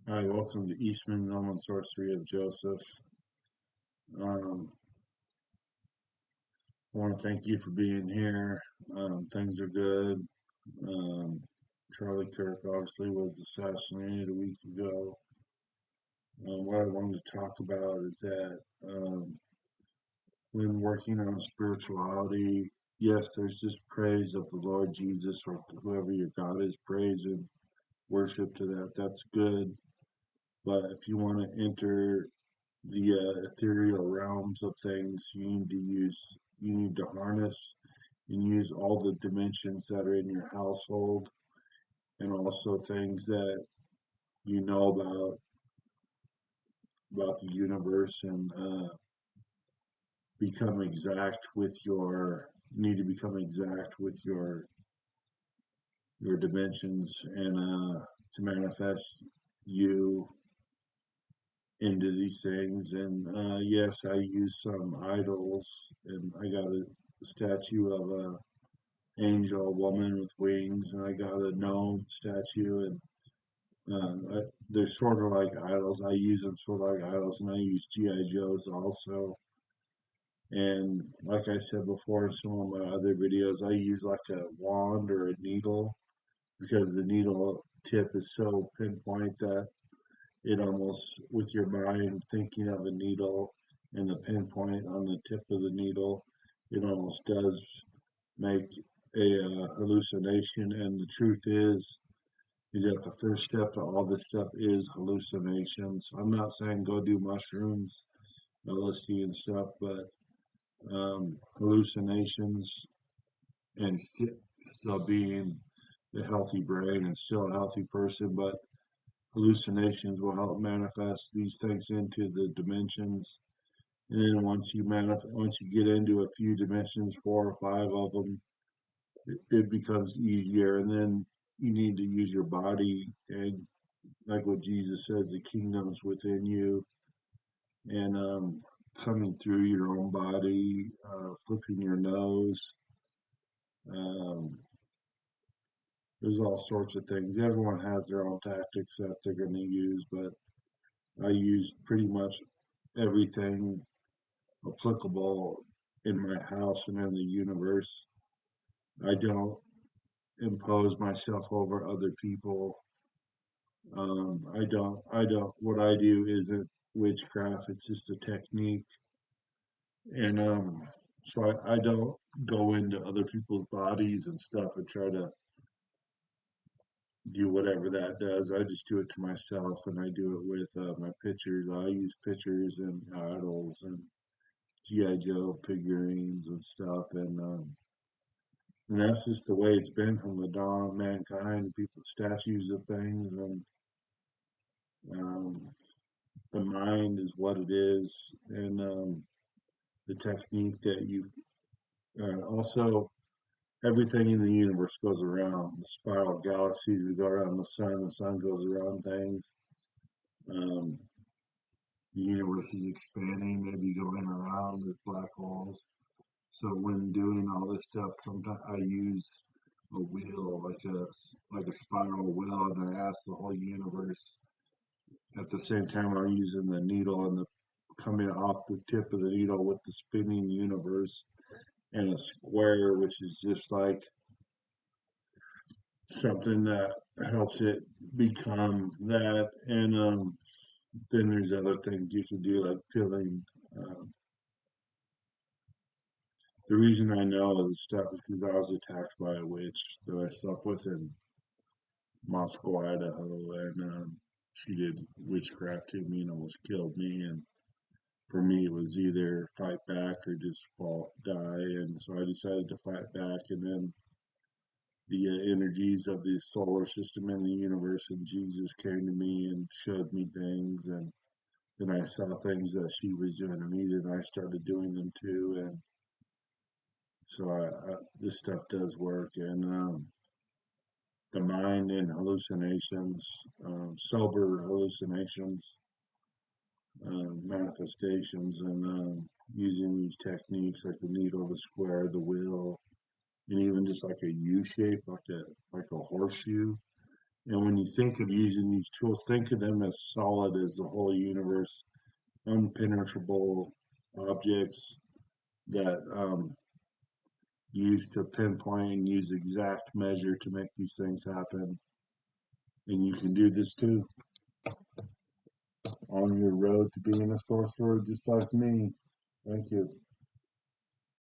Hi, welcome to Eastman Gnomon Sorcery of Joseph. Um, I want to thank you for being here. Things are good. Um, Charlie Kirk obviously was assassinated a week ago. What I wanted to talk about is that when working on spirituality, yes, there's just praise of the Lord Jesus or whoever your God is, praise and worship to that. That's good. But if you want to enter the ethereal realms of things, you need to harness and use all the dimensions that are in your household and also things that you know about the universe and become exact with your need to become exact with your dimensions and to manifest you into these things. And yes, I use some idols, and I got a statue of a angel woman with wings, and I got a gnome statue, and they're sort of like idols. I use them sort of like idols, and I use GI Joes also. And like I said before in some of my other videos, I use like a wand or a needle because the needle tip is so pinpoint that it almost, with your mind thinking of a needle and the pinpoint on the tip of the needle, it almost does make a hallucination. And the truth is that the first step to all this stuff is hallucinations. I'm not saying go do mushrooms, LSD and stuff, but hallucinations and still being a healthy brain and still a healthy person, but hallucinations will help manifest these things into the dimensions. And then once you get into a few dimensions, four or five of them, it becomes easier. And then you need to use your body and like what Jesus says, the kingdom's within you, and coming through your own body, flipping your nose. Um, there's all sorts of things. Everyone has their own tactics that they're going to use, but I use pretty much everything applicable in my house and in the universe. I don't impose myself over other people. What I do isn't witchcraft, it's just a technique. And so I don't go into other people's bodies and stuff and try to do whatever that does. I just do it to myself, and I do it with my pictures. I use pictures and idols and GI Joe figurines and stuff, and that's just the way it's been from the dawn of mankind. People statues of things, and um, the mind is what it is, and the technique that you also everything in the universe goes around the spiral galaxies. We go around the sun goes around things. Um, the universe is expanding, maybe going around with black holes. So when doing all this stuff, sometimes I use a wheel, like a spiral wheel, and I ask the whole universe. At the same time, I'm using the needle and the coming off the tip of the needle with the spinning universe and a square, which is just like something that helps it become that. And then there's other things you can do, like peeling. Um, the reason I know this stuff is because I was attacked by a witch that I slept with in Moscow, Idaho, and she did witchcraft to me and almost killed me. And for me, it was either fight back or just fall, die. And so I decided to fight back, and then the energies of the solar system and the universe and Jesus came to me and showed me things, and then I saw things that she was doing to me, then I started doing them too, and so this stuff does work, and the mind and hallucinations, sober hallucinations, manifestations, and using these techniques like the needle, the square, the wheel, and even just like a U shape, like a horseshoe. And when you think of using these tools, think of them as solid as the whole universe, unpenetrable objects that use to pinpoint and use exact measure to make these things happen. And you can do this too on your road to being a sorcerer just like me. Thank you.